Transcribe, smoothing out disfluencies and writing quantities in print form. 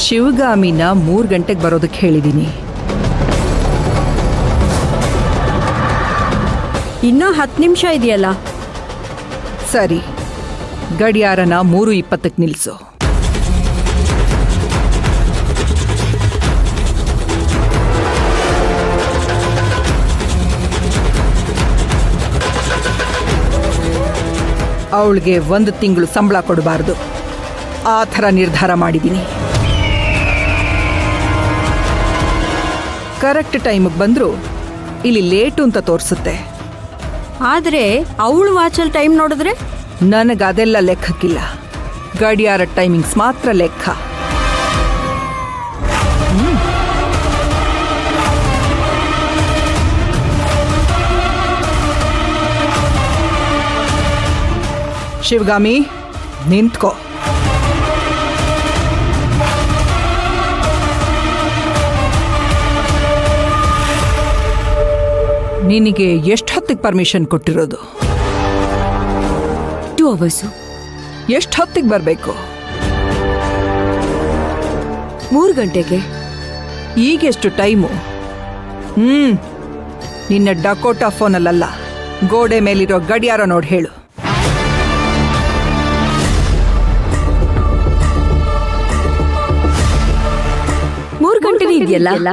ಶಿವಗಾಮಿನ 3 ಗಂಟೆಗೆ ಬರೋದಕ್ಕೆ ಹೇಳಿದ್ದೀನಿ. ಇನ್ನೂ 10 ನಿಮಿಷ ಇದೆಯಲ್ಲ. ಸರಿ, ಗಡಿಯಾರನ 3:20ಕ್ಕೆ ನಿಲ್ಲಿಸು. ಅವಳಿಗೆ 1 ತಿಂಗಳು ಸಂಬಳ ಕೊಡಬಾರ್ದು, ಆ ಥರ ನಿರ್ಧಾರ ಮಾಡಿದ್ದೀನಿ. ಕರೆಕ್ಟ್ ಟೈಮಿಗೆ ಬಂದರೂ ಇಲ್ಲಿ ಲೇಟು ಅಂತ ತೋರಿಸುತ್ತೆ. ಆದರೆ ಅವಳು ವಾಚಲ್ಲಿ ಟೈಮ್ ನೋಡಿದ್ರೆ ನನಗದೆಲ್ಲ ಲೆಕ್ಕಕ್ಕಿಲ್ಲ. ಗಡಿಯಾರ ಟೈಮಿಂಗ್ಸ್ ಮಾತ್ರ ಲೆಕ್ಕ. ಶಿವಗಾಮಿ, ನಿಂತ್ಕೋ. ನಿನಗೆ ಎಷ್ಟು ಹೊತ್ತಿಗೆ ಪರ್ಮಿಷನ್ ಕೊಟ್ಟಿರೋದು? 2 hours. ಎಷ್ಟು ಹೊತ್ತಿಗೆ ಬರಬೇಕು? 3 ಗಂಟೆಗೆ. ಈಗೆಷ್ಟು ಟೈಮು? ನಿನ್ನ ಡಕೋಟಾ ಫೋನಲ್ಲ, ಗೋಡೆ ಮೇಲಿರೋ ಗಡಿಯಾರ ನೋಡಿ ಹೇಳು. 3 ಗಂಟೆ ಇದೆಯಲ್ಲ.